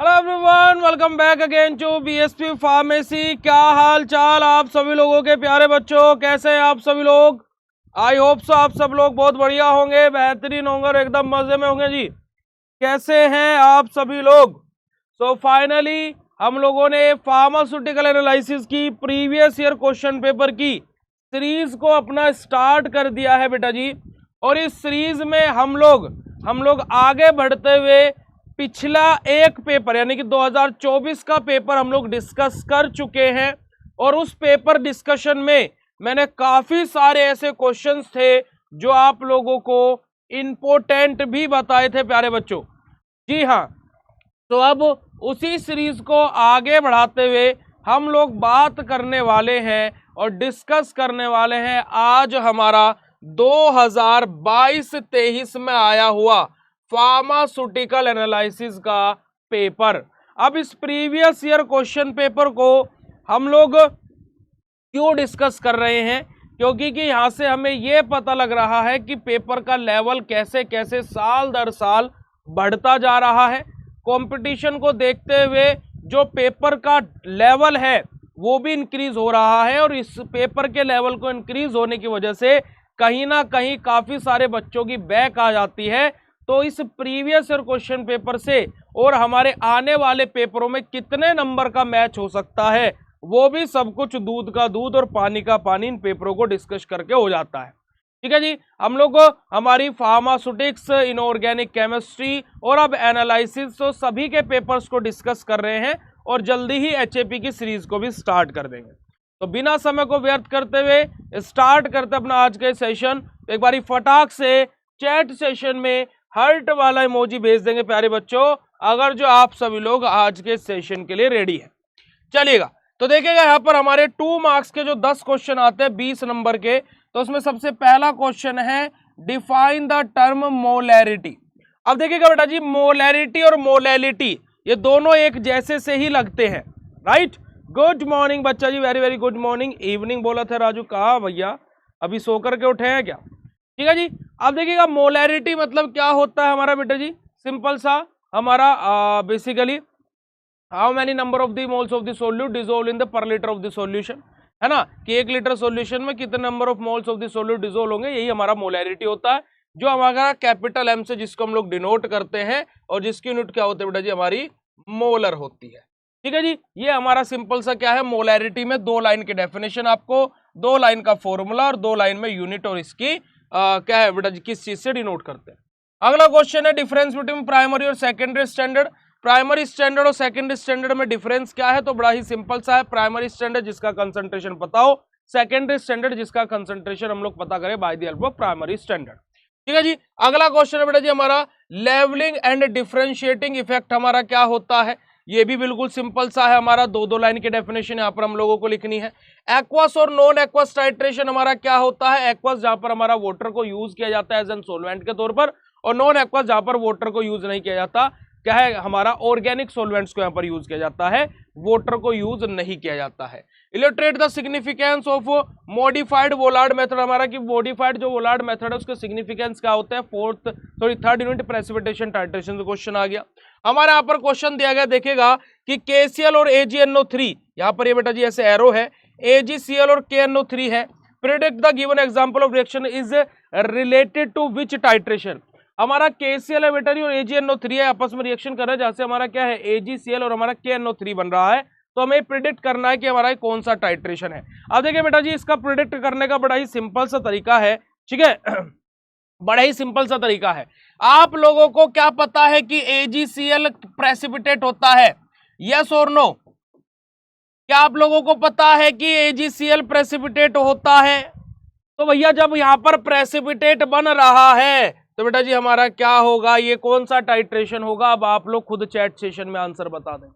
Hello everyone, welcome back again to BSP pharmacy. क्या हाल चाल आप सभी लोगों के प्यारे बच्चों, कैसे हैं आप सभी लोग। आई होप सो आप सब लोग बहुत बढ़िया होंगे, बेहतरीन होंगे और एकदम मजे में होंगे जी। कैसे हैं आप सभी लोग। सो फाइनली हम लोगों ने फार्मास्यूटिकल एनालिसिस की प्रीवियस ईयर क्वेश्चन पेपर की सीरीज को अपना स्टार्ट कर दिया है बेटा जी। और इस सीरीज में हम लोग आगे बढ़ते हुए पिछला एक पेपर यानी कि 2024 का पेपर हम लोग डिस्कस कर चुके हैं। और उस पेपर डिस्कशन में मैंने काफी सारे ऐसे क्वेश्चंस थे जो आप लोगों को इंपॉर्टेंट भी बताए थे प्यारे बच्चों। जी हाँ, तो अब उसी सीरीज को आगे बढ़ाते हुए हम लोग बात करने वाले हैं और डिस्कस करने वाले हैं आज हमारा 2022-23 में आया हुआ फार्मास्यूटिकल एनालिसिस का पेपर। अब इस प्रीवियस ईयर क्वेश्चन पेपर को हम लोग क्यों डिस्कस कर रहे हैं, क्योंकि कि यहाँ से हमें यह पता लग रहा है कि पेपर का लेवल कैसे कैसे साल दर साल बढ़ता जा रहा है। कंपटीशन को देखते हुए जो पेपर का लेवल है वो भी इंक्रीज हो रहा है और इस पेपर के लेवल को इंक्रीज होने की वजह से कहीं ना कहीं काफी सारे बच्चों की बैक आ जाती है। तो इस प्रीवियस ईयर क्वेश्चन पेपर से और हमारे आने वाले पेपरों में कितने नंबर का मैच हो सकता है वो भी सब कुछ दूध का दूध और पानी का पानी इन पेपरों को डिस्कस करके हो जाता है। ठीक है जी, हम लोग हमारी फार्मास्यूटिक्स, इनऑर्गेनिक केमिस्ट्री और अब एनालिसिस, तो सभी के पेपर्स को डिस्कस कर रहे हैं और जल्दी ही एचएपी की सीरीज को भी स्टार्ट कर देंगे। तो बिना समय को व्यर्थ करते हुए स्टार्ट करते अपना आज के सेशन। एक बारी फटाक से चैट सेशन में हार्ट वाला इमोजी भेज देंगे प्यारे बच्चों, अगर जो आप सभी लोग आज के सेशन के लिए रेडी है। चलिएगा, तो देखिएगा यहाँ पर हमारे 2 मार्क्स के जो 10 क्वेश्चन आते हैं 20 नंबर के, तो उसमें सबसे पहला क्वेश्चन है डिफाइन द टर्म मोलैरिटी। अब देखिएगा बेटा जी, मोलैरिटी और मोलैलिटी ये दोनों एक जैसे से ही लगते हैं, राइट। गुड मॉर्निंग बच्चा जी, very very good morning. Evening बोला था राजू, कहा भैया अभी सो करके उठे हैं क्या। ठीक है जी, अब देखिएगा मोलैरिटी मतलब क्या होता है हमारा बेटा जी, सिंपल सा हमारा basically how many number of the moles of the solute dissolve in the पर लीटर ऑफ द सॉल्यूशन, है ना, कि 1 लीटर सॉल्यूशन में कितने number of moles of the solute dissolve होंगे, यही हमारा मोलैरिटी होता है, जो हमारा कैपिटल एम से जिसको हम लोग डिनोट करते हैं और जिसकी यूनिट क्या होती है बेटा जी, हमारी मोलर होती है। ठीक है जी, ये हमारा सिंपल सा क्या है, मोलैरिटी में 2 लाइन की डेफिनेशन, आपको 2 लाइन का फॉर्मूला और 2 लाइन में यूनिट और इसकी क्या है बेटा जी, किस चीज से डिनोट करते हैं। अगला क्वेश्चन है डिफरेंस बिटवीन प्राइमरी और सेकेंडरी स्टैंडर्ड। प्राइमरी स्टैंडर्ड और सेकेंडरी स्टैंडर्ड में डिफरेंस क्या है, तो बड़ा ही सिंपल सा है, प्राइमरी स्टैंडर्ड जिसका कंसंट्रेशन पता हो, सेकेंडरी स्टैंडर्ड जिसका कंसंट्रेशन हम लोग पता करें by the help of primary standard. ठीक है जी, अगला क्वेश्चन है बेटा जी हमारा लेवलिंग एंड डिफरेंशिएटिंग इफेक्ट हमारा क्या होता है, ये भी बिल्कुल सिंपल सा है, हमारा 2 लाइन की डेफिनेशन यहाँ पर हम लोगों को लिखनी है। एक्वस और नॉन एक्वस टाइट्रेशन हमारा क्या होता है, एक्वस जहां पर हमारा वाटर को यूज किया जाता है एज एन सोलवेंट के तौर पर, और नॉन एक्वस जहां पर वाटर को यूज नहीं किया जाता, क्या है, हमारा ऑर्गेनिक सॉल्वेंट्स को यहाँ पर यूज किया जाता है, वाटर को यूज नहीं किया जाता है। Illustrate the significance of modified Volhard method, हमारा कि मॉडिफाइड जो वोलार्ड मेथड है उसके सिग्निफिकेंस क्या होता है, थर्ड यूनिट प्रेसिपिटेशन टाइट्रेशन का क्वेश्चन आ गया। हमारे यहाँ पर क्वेश्चन दिया गया, देखिएगा कि KCl और AgNO3, यहाँ पर ये बेटा जी ऐसे एरो है, AgCl और KNO3 है, predict the given example of reaction is related to which titration. हमारा KCl है बेटा जी और AgNO3 है, आपस में रिएक्शन कर रहे हैं, जहां से हमारा क्या है AgCl और हमारा KNO3 बन रहा है, तो हमें प्रिडिक्ट करना है कि हमारा कौन सा टाइट्रेशन है। अब देखिए बेटा जी, इसका प्रिडिक्ट करने का बड़ा ही सिंपल सा तरीका है, ठीक है बड़ा ही सिंपल सा तरीका है। आप लोगों को क्या पता है कि AgCl प्रेसिपिटेट होता है, यस और नो, क्या आप लोगों को पता है कि AgCl प्रेसिपिटेट होता है। तो भैया जब यहां पर प्रेसिपिटेट बन रहा है तो बेटा जी हमारा क्या होगा, ये कौन सा टाइट्रेशन होगा, अब आप लोग खुद चैट सेशन में आंसर बता दें।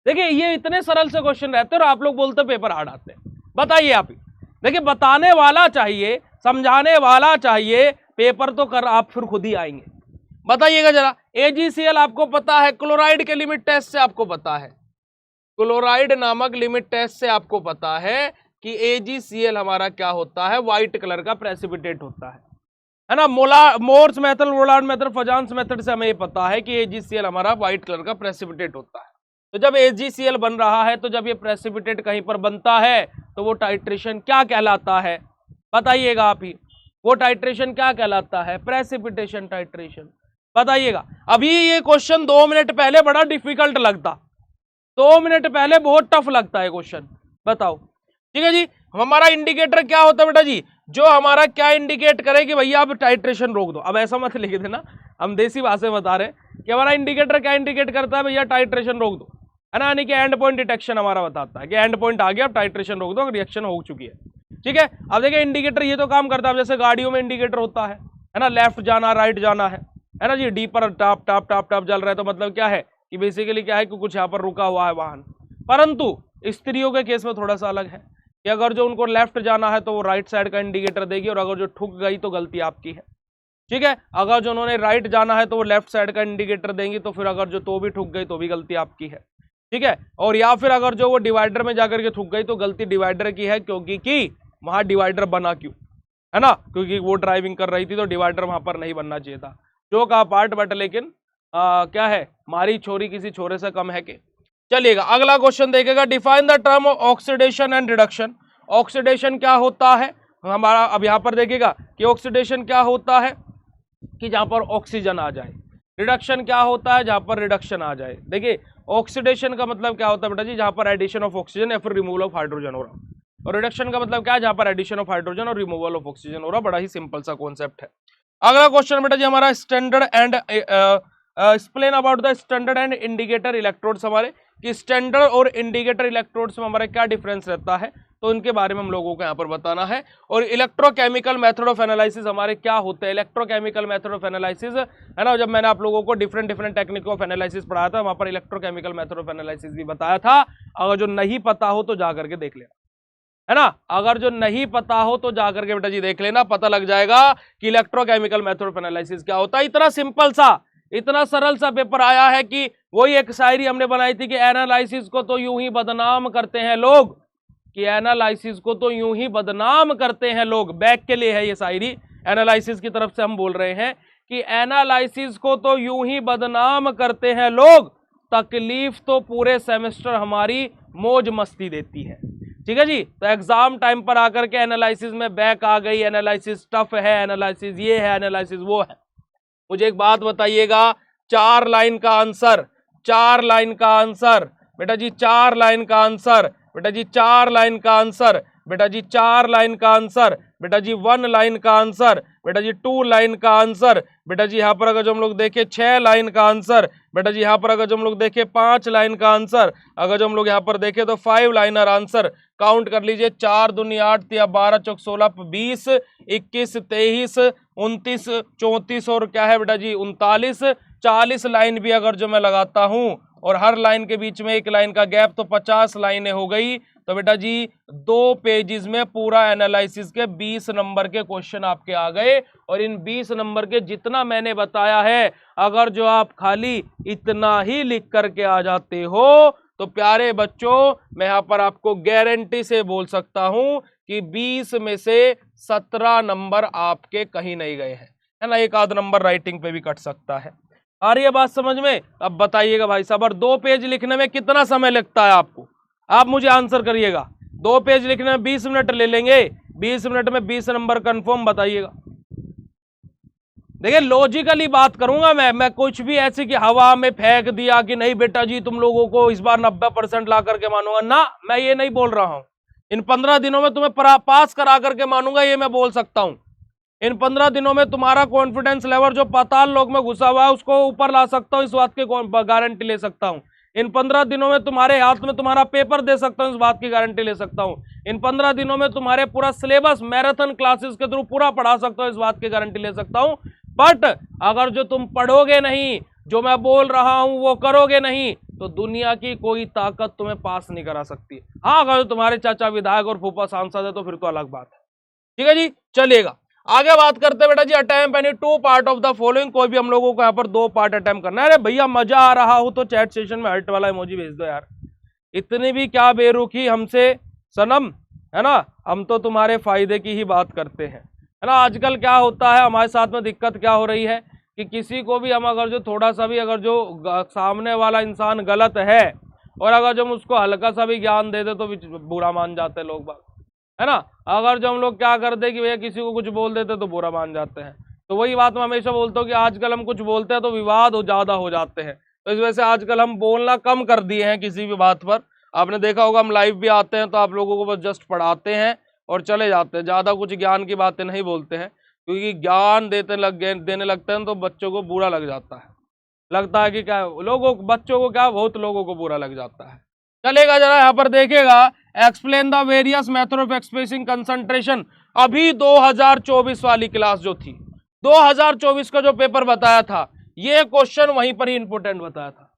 देखिए ये इतने सरल से क्वेश्चन रहते हैं और आप लोग बोलते पेपर हार्ड आते हैं, बताइए आप ही। देखिए बताने वाला चाहिए, समझाने वाला चाहिए, पेपर तो कर आप फिर खुद ही आएंगे। बताइएगा जरा, AgCl आपको पता है, क्लोराइड के लिमिट टेस्ट से आपको पता है, क्लोराइड नामक लिमिट टेस्ट से आपको पता है कि AgCl हमारा क्या होता है, व्हाइट कलर का प्रेसिपिटेट होता है है ना। Mohr's method, Volhard method, Fajans method से हमें ये पता है कि AgCl हमारा व्हाइट कलर का प्रेसिपिटेट होता है। तो जब AgCl बन रहा है, तो जब ये प्रेसिपिटेट कहीं पर बनता है तो वो टाइट्रेशन क्या कहलाता है, बताइएगा आप ही। वो टाइट्रेशन क्या कहलाता है, प्रेसिपिटेशन टाइट्रेशन, बताइएगा। अभी ये क्वेश्चन 2 मिनट पहले बड़ा डिफिकल्ट लगता, 2 मिनट पहले बहुत टफ लगता है क्वेश्चन, बताओ। ठीक है जी। हमारा इंडिकेटर क्या होता है बेटा जी, जो हमारा क्या इंडिकेट करे कि भैया आप टाइट्रेशन रोक दो। अब ऐसा मत लिख देना, हम देसी भाषा में बता रहे हैं कि हमारा इंडिकेटर क्या इंडिकेट करता है, भैया टाइट्रेशन रोक दो, है ना। यानी कि एंड पॉइंट डिटेक्शन हमारा बताता है कि एंड पॉइंट आ गया, अब टाइट्रेशन रोक दो, रिएक्शन हो चुकी है। ठीक है। अब देखिए इंडिकेटर ये तो काम करता है, जैसे गाड़ियों में इंडिकेटर होता है ना, लेफ्ट जाना राइट जाना है ना जी। डी पर टॉप टॉप टॉप टॉप जल रहा है, तो मतलब क्या है कि बेसिकली क्या है कि कुछ यहाँ पर रुका हुआ है वाहन। परंतु स्त्रियों के केस में थोड़ा सा अलग है कि अगर जो उनको लेफ्ट जाना है तो वो राइट साइड का इंडिकेटर देगी, और अगर जो ठुक गई तो गलती आपकी है। ठीक है। अगर जो उन्होंने राइट जाना है तो वो लेफ्ट साइड का इंडिकेटर देंगी, तो फिर अगर जो तो भी ठुक गई तो भी गलती आपकी है। ठीक है। और या फिर अगर जो वो डिवाइडर में जाकर के ठुक गई तो गलती डिवाइडर की है, क्योंकि कि वहां डिवाइडर बना क्यों, है ना, क्योंकि वो ड्राइविंग कर रही थी तो डिवाइडर वहां पर नहीं बनना चाहिए था। जो का पार्ट, बट लेकिन क्या है, मारी छोरी किसी छोरे से कम है कि। चलिएगा अगला क्वेश्चन देखेगा, define the term oxidation and reduction. Oxidation क्या होता है हमारा, अब यहां पर देखिएगा कि ऑक्सीडेशन क्या होता है कि जहां पर ऑक्सीजन आ जाए, रिडक्शन क्या होता है जहां पर रिडक्शन आ जाए। देखिए ऑक्सीडेशन का मतलब क्या होता है बेटा जी, जहां पर एडिशन ऑफ ऑक्सीजन या फिर रिमूवल ऑफ हाइड्रोजन हो रहा, और रिडक्शन का मतलब क्या है, जहां पर एडिशन ऑफ हाइड्रोजन और रिमूवल ऑफ ऑक्सीजन हो रहा। बड़ा ही सिंपल सा कॉन्सेप्ट है। अगला क्वेश्चन बेटा जी हमारा standard and explain about the standard and indicator electrodes. हमारे कि स्टैंडर्ड और इंडिकेटर इलेक्ट्रोड्स में हमारा क्या डिफरेंस रहता है, तो इनके बारे में हम लोगों को यहाँ पर बताना है। और इलेक्ट्रोकेमिकल मेथड ऑफ एनालिसिस हमारे क्या होते हैं, इलेक्ट्रोकेमिकल मेथड ऑफ एनालिसिस, है ना। जब मैंने आप लोगों को different different technique of analysis पढ़ाया था, वहां पर इलेक्ट्रोकेमिकल मेथड ऑफ एनालिसिस भी बताया था। अगर जो नहीं पता हो तो जा करके देख लेना, है ना। अगर जो नहीं पता हो तो जाकर के बेटा जी देख लेना, पता लग जाएगा कि इलेक्ट्रोकेमिकल मेथड ऑफ एनालिसिस क्या होता है। इतना सिंपल सा, इतना सरल सा पेपर आया है कि वही एक शायरी हमने बनाई थी कि एनालिसिस को तो यूं ही बदनाम करते हैं लोग, कि एनालिसिस को तो यूं ही बदनाम करते हैं लोग। बैक के लिए है ये शायरी, एनालिसिस की तरफ से हम बोल रहे हैं कि एनालिसिस को तो यूं ही बदनाम करते हैं लोग, तकलीफ तो पूरे सेमेस्टर हमारी मौज मस्ती देती है। ठीक है जी। तो एग्जाम टाइम पर आकर के एनालिसिस में बैक आ गई, एनालिसिस टफ है, एनालिसिस ये है, एनालिसिस वो है। मुझे एक बात बताइएगा, 4 लाइन का आंसर, 4 लाइन का आंसर बेटा जी, 4 लाइन का आंसर बेटा जी, 4 लाइन का आंसर बेटा जी, 4 लाइन का आंसर बेटा जी, 1 लाइन का आंसर बेटा जी, 2 लाइन का आंसर बेटा जी। यहाँ पर अगर जो हम लोग देखें 6 लाइन का आंसर बेटा जी, यहाँ पर अगर जो हम लोग देखें 5 लाइन का आंसर, अगर जो हम लोग यहाँ पर देखें तो 5 लाइनर आंसर। काउंट कर लीजिए, 4 दूनी 8, या 12 चौक 16, 20, 21, 23, 29, 34 और क्या है बेटा जी 39, 40 लाइन भी अगर जो मैं लगाता हूं और हर लाइन के बीच में 1 लाइन का गैप, तो 50 लाइनें हो गई। तो बेटा जी 2 पेजेस में पूरा एनालिसिस के 20 नंबर के क्वेश्चन आपके आ गए। और इन 20 नंबर के जितना मैंने बताया है, अगर जो आप खाली इतना ही लिख करके आ जाते हो तो प्यारे बच्चों मैं यहाँ पर आपको गारंटी से बोल सकता हूं कि 20 में से 17 नंबर आपके कहीं नहीं गए हैं, है ना। 1 आध नंबर राइटिंग पे भी कट सकता है। आ रही है बात समझ में? अब बताइएगा भाई साहब, और 2 पेज लिखने में कितना समय लगता है आपको, आप मुझे आंसर करिएगा। 2 पेज लिखने में 20 मिनट ले लेंगे, 20 मिनट में 20 नंबर कंफर्म, बताइएगा। देखिए लॉजिकली बात करूंगा मैं कुछ भी ऐसे कि हवा में फेंक दिया कि नहीं बेटा जी तुम लोगों को इस बार 90% ला करके मानूंगा ना, मैं ये नहीं बोल रहा हूं। इन 15 दिनों में तुम्हें पास करा करके मानूंगा, ये मैं बोल सकता हूं। इन 15 दिनों में तुम्हारा कॉन्फिडेंस लेवल जो पाताल लोक में घुसा हुआ है उसको ऊपर ला सकता हूं, इस बात की गारंटी ले सकता हूं। इन 15 दिनों में तुम्हारे हाथ में तुम्हारा पेपर दे सकता हूं, इस बात की गारंटी ले सकता हूं। इन 15 दिनों में तुम्हारे पूरा सिलेबस मैराथन क्लासेस के थ्रू पूरा पढ़ा सकता हूं, इस बात की गारंटी ले सकता हूं। बट अगर जो तुम पढ़ोगे नहीं, जो मैं बोल रहा हूं वो करोगे नहीं, तो दुनिया की कोई ताकत तुम्हें पास नहीं करा सकती। हाँ अगर तुम्हारे चाचा विधायक और फूफा सांसद है तो फिर तो अलग बात है। ठीक है जी, चलिएगा आगे बात करते हैं बेटा जी। Attempt any 2 part of the following, कोई भी हम लोगों को यहाँ पर 2 पार्ट अटेम्प्ट करना है। अरे भैया मजा आ रहा हो तो चैट सेशन में हर्ट वाला इमोजी भेज दो यार, इतनी भी क्या बेरुखी हमसे सनम, है ना। हम तो तुम्हारे फायदे की ही बात करते हैं, है ना। आजकल क्या होता है, हमारे साथ में दिक्कत क्या हो रही है कि किसी को भी हम अगर जो थोड़ा सा भी अगर जो सामने वाला इंसान गलत है और अगर जो हम उसको हल्का सा भी ज्ञान दे दे तो बुरा मान जाते हैं लोग बाग, है ना। अगर जो हम लोग क्या करते हैं कि भैया किसी को कुछ बोल देते तो बुरा मान जाते हैं। तो वही बात मैं हमेशा बोलता हूँ कि आजकल हम कुछ बोलते हैं तो विवाद ज़्यादा हो जाते हैं। तो इस वजह से आजकल हम बोलना कम कर दिए हैं किसी भी बात पर। आपने देखा होगा हम लाइव भी आते हैं तो आप लोगों को बस जस्ट पढ़ाते हैं और चले जाते हैं, ज़्यादा कुछ ज्ञान की बातें नहीं बोलते हैं, क्योंकि ज्ञान देने लगते हैं तो बच्चों को बुरा लग जाता है। लगता है कि क्या बच्चों को क्या, बहुत लोगों को बुरा लग जाता है। चलेगा, जरा यहाँ पर देखिएगा, explain the various method of expressing concentration. अभी 2024 वाली क्लास जो थी, 2024 का जो पेपर बताया था, ये क्वेश्चन वहीं पर ही इंपोर्टेंट बताया था।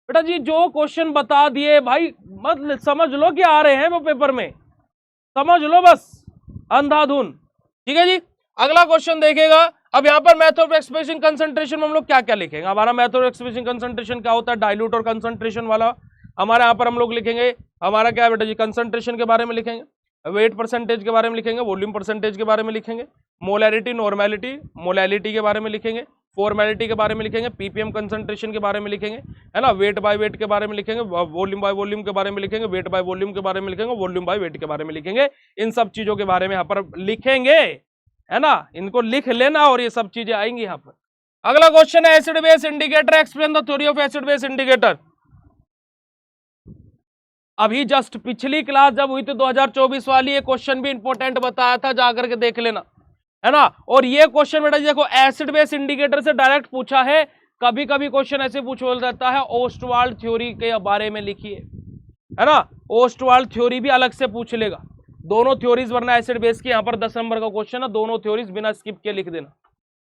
बेटा जी जो क्वेश्चन बता दिए भाई, मत समझ लो कि आ रहे हैं वो पेपर में, समझ लो बस अंधाधुन। ठीक है जी, अगला क्वेश्चन देखेगा। अब यहाँ पर मेथड ऑफ एक्सप्रेसिंग कंसंट्रेशन में हम लोग क्या क्या लिखेंगे। हमारा मेथड ऑफ एक्सप्रेसिंग कंसंट्रेशन क्या होता है, डाइल्यूट और कंसंट्रेशन वाला। हमारे यहाँ पर हम लोग लिखेंगे, हमारा क्या है बेटा जी, कंसंट्रेशन के बारे में लिखेंगे, वेट परसेंटेज के बारे में लिखेंगे, वॉल्यूम परसेंटेज के बारे में लिखेंगे, मोलैरिटी नॉर्मेलिटी मोलैलिटी के बारे में लिखेंगे, फॉर्मेलिटी के बारे में लिखेंगे, पीपीएम कंसंट्रेशन के बारे में लिखेंगे, है ना, वेट बाय वेट के बारे में लिखेंगे, वॉल्यूम बाय वॉल्यूम के बारे में लिखेंगे, वेट बाय वॉल्यूम के बारे में लिखेंगे, वॉल्यूम बाय वेट के बारे में लिखेंगे। इन सब चीजों के बारे में यहाँ पर लिखेंगे, है ना, इनको लिख लेना और ये सब चीजें आएंगी यहाँ पर। अगला क्वेश्चन है acid base indicator, explain the theory of acid base indicator. अभी जस्ट पिछली क्लास जब हुई थी 2024 वाली, ये क्वेश्चन भी इंपॉर्टेंट बताया था, जाकर के देख लेना, है ना। और ये क्वेश्चन बेटा देखो एसिड बेस इंडिकेटर से डायरेक्ट पूछा है। कभी कभी क्वेश्चन ऐसे पूछ जाता है, ओस्टवाल्ड थ्योरी के बारे में लिखिए, है ना, ओस्टवाल्ड थ्योरी भी अलग से पूछ लेगा, दोनों थ्योरीज, वरना एसिड बेस की यहाँ पर 10 नंबर का क्वेश्चन है, दोनों थ्योरीज बिना स्किप के लिख देना।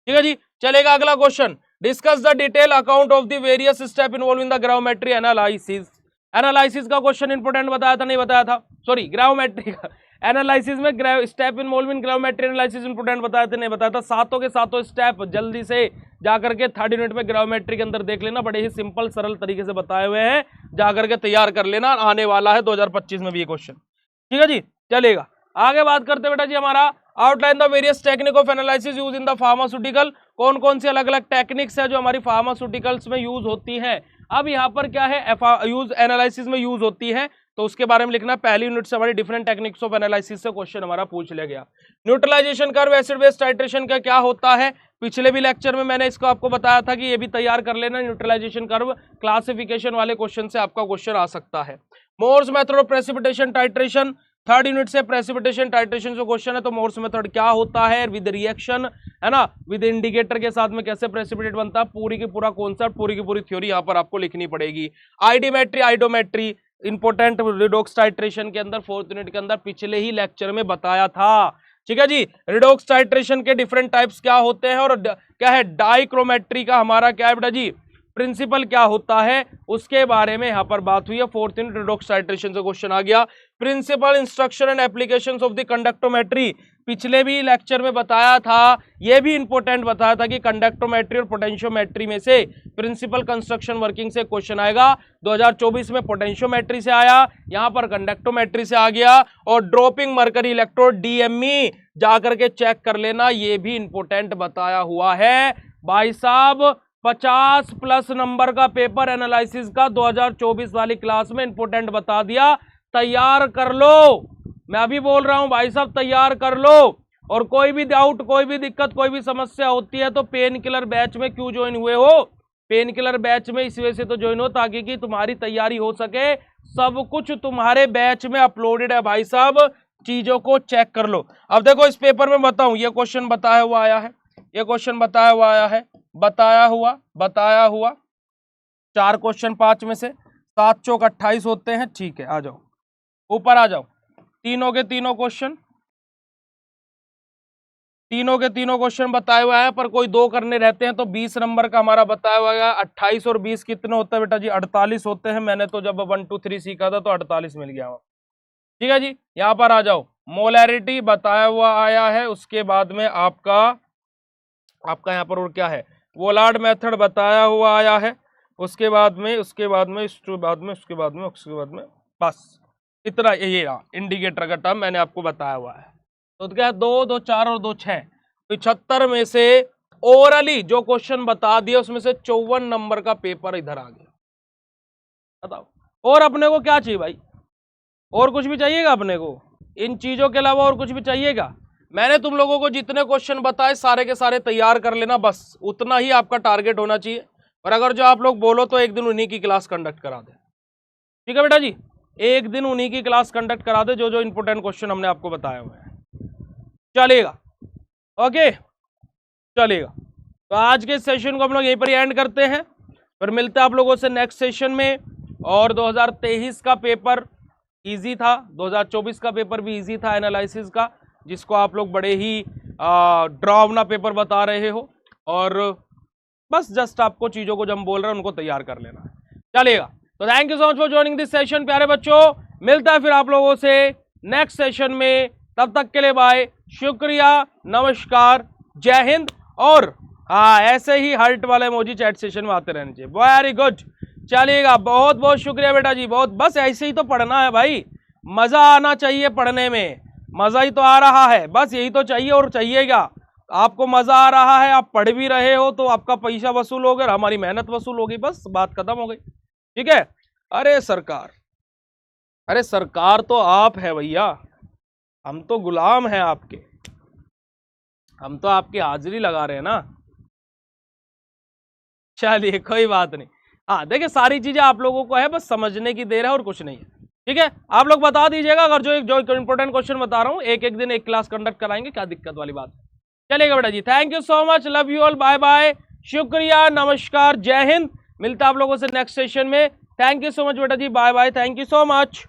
ठीक है जी, चलेगा अगला question, discuss the detail account of the various step involve in the gravimetry analysis. Analysis का क्वेश्चन इंपोर्टेंट बताया था, नहीं बताया था, सॉरी ग्राविमेट्री का एनालिसिस में step involve in gravimetry analysis important बताया था, नहीं बताया था। सातों के सातों स्टेप जल्दी से जाकर के 3rd यूनिट में ग्राविमेट्री के अंदर देख लेना, बड़े ही सिंपल सरल तरीके से बताए हुए हैं, जाकर के तैयार कर लेना, आने वाला है 2025 में भी ये क्वेश्चन। ठीक है जी, चलेगा आगे बात करते हैं बेटा जी। हमारा outline the various technique of analysis use in the pharmaceutical. कौन कौन सी अलग अलग टेक्निक्स है जो हमारी फार्मास्यूटिकल्स में यूज होती हैं। अब यहाँ पर क्या है, यूज एनालिसिस में यूज होती है, तो उसके बारे में लिखना। पहली यूनिट से हमारी डिफरेंट टेक्निक्स ऑफ एनालिसिस से क्वेश्चन हमारा पूछ लिया गया। Neutralization curve, acid base titration का क्या होता है, पिछले भी लेक्चर में मैंने इसको आपको बताया था कि ये भी तैयार कर लेना। न्यूट्रलाइजेशन कर्व क्लासिफिकेशन वाले क्वेश्चन से आपका क्वेश्चन आ सकता है। Mohr's method of precipitation titration, 3rd unit से प्रेसिपिटेशन टाइट्रेशन जो क्वेश्चन है, तो मोर्स मेथड क्या होता है विद रिएक्शन, है ना, विद इंडिकेटर के साथ में कैसे प्रेसिपिटेट बनता है, पूरी की पूरा कॉन्सेप्ट, पूरी की पूरी थ्योरी यहाँ पर आपको लिखनी पड़ेगी। आइडिमेट्री आइडोमेट्री इंपोर्टेंट रिडॉक्स टाइट्रेशन के अंदर 4th यूनिट के अंदर पिछले ही लेक्चर में बताया था। ठीक है जी, रिडॉक्स टाइट्रेशन के डिफरेंट टाइप्स क्या होते हैं और क्या है डाइक्रोमेट्री का हमारा क्या है बेटा जी प्रिंसिपल क्या होता है, उसके बारे में यहां पर बात हुई है। 4th यूनिट रिडॉक्स टाइट्रेशन से क्वेश्चन आ गया। Principle, instruction and applications of the conductometry, पिछले भी लेक्चर में बताया था, ये भी इंपॉर्टेंट बताया था कि कंडक्टोमेट्री और पोटेंशियोमेट्री में से प्रिंसिपल, कंस्ट्रक्शन, वर्किंग से क्वेश्चन आएगा। 2024 में पोटेंशियोमेट्री से आया, यहां पर कंडक्टोमेट्री से आ गया। और ड्रॉपिंग मरकरी इलेक्ट्रोड DME जाकर के चेक कर लेना, ये भी इंपॉर्टेंट बताया हुआ है भाई साहब। 50+ नंबर का पेपर एनालिसिस का 2024 वाली क्लास में इंपोर्टेंट बता दिया, तैयार कर लो। मैं अभी बोल रहा हूं भाई साहब, तैयार कर लो। और कोई भी डाउट, कोई भी दिक्कत, कोई भी समस्या होती है तो पेन किलर बैच में क्यों ज्वाइन हुए हो, पेन किलर बैच में इस वजह से तो ज्वाइन हो ताकि कि तुम्हारी तैयारी हो सके। सब कुछ तुम्हारे बैच में अपलोडेड है भाई साहब, चीजों को चेक कर लो। अब देखो इस पेपर में बताऊं, ये क्वेश्चन बताया हुआ आया है, ये क्वेश्चन बताया हुआ आया है, बताया हुआ 4 क्वेश्चन 5 में से 7 चौक 28 होते हैं। ठीक है, आ जाओ ऊपर आ जाओ। तीनों के तीनों क्वेश्चन बताए हुए हैं, पर कोई 2 करने रहते हैं तो 20 नंबर का हमारा बताया हुआ है। 28 और 20 कितने होते हैं बेटा जी, 48 होते हैं। मैंने तो जब 1 2 3 सीखा था तो 48 मिल गया। ठीक है जी, यहां पर आ जाओ। मोलैरिटी बताया हुआ आया है, उसके बाद में आपका यहाँ पर और क्या है, वोलार्ड मेथड बताया हुआ आया है, उसके बाद में बस इतना। ये इंडिकेटर का टर्म मैंने आपको बताया हुआ है। तो क्या है, 2 2 4 और 2 6, 75 में से ओरली जो क्वेश्चन बता दिया उसमें से 54 नंबर का पेपर इधर आ गया। बताओ और अपने को क्या चाहिए भाई? और कुछ भी चाहिएगा अपने को? इन चीजों के अलावा और कुछ भी चाहिएगा? मैंने तुम लोगों को जितने क्वेश्चन बताए सारे के सारे तैयार कर लेना, बस उतना ही आपका टारगेट होना चाहिए। और अगर जो आप लोग बोलो तो एक दिन उन्हीं की क्लास कंडक्ट करा दे। ठीक है बेटा जी, एक दिन उन्हीं की क्लास कंडक्ट करा दे जो जो इंपोर्टेंट क्वेश्चन हमने आपको बताए हुए हैं। चलेगा? ओके चलेगा। तो आज के सेशन को हम लोग यहीं पर एंड करते हैं, फिर मिलते हैं आप लोगों से नेक्स्ट सेशन में। और 2023 का पेपर इजी था, 2024 का पेपर भी इजी था एनालिसिस का, जिसको आप लोग बड़े ही ड्रावना पेपर बता रहे हो। और बस जस्ट आपको चीजों को जो हम बोल रहे हैं उनको तैयार कर लेना है। चलेगा? तो thank you so much for joining this session प्यारे बच्चों। मिलता है फिर आप लोगों से नेक्स्ट सेशन में, तब तक के लिए बाय, शुक्रिया, नमस्कार, जय हिंद। और हाँ, ऐसे ही हर्ट वाले इमोजी चैट सेशन में आते रहने चाहिए। वेरी गुड, चलिएगा, बहुत बहुत शुक्रिया बेटा जी, बहुत। बस ऐसे ही तो पढ़ना है भाई, मजा आना चाहिए पढ़ने में, मजा ही तो आ रहा है, बस यही तो चाहिए और चाहिएगा। आपको मजा आ रहा है, आप पढ़ भी रहे हो, तो आपका पैसा वसूल हो गया, हमारी मेहनत वसूल हो गई, बस बात खत्म हो गई। ठीक है? अरे सरकार तो आप है भैया, हम तो गुलाम हैं आपके, हम तो आपकी हाजिरी लगा रहे हैं ना। चलिए कोई बात नहीं। हाँ देखिए, सारी चीजें आप लोगों को है, बस समझने की देर है और कुछ नहीं है। ठीक है? आप लोग बता दीजिएगा, अगर जो इंपोर्टेंट क्वेश्चन बता रहा हूँ, एक एक दिन एक क्लास कंडक्ट कराएंगे, क्या दिक्कत वाली बात है। चलिएगा बेटा जी, thank you so much, love you all, bye bye, शुक्रिया, नमस्कार, जय हिंद। मिलता है आप लोगों से नेक्स्ट सेशन में। थैंक यू सो मच बेटा जी, bye bye, thank you so much.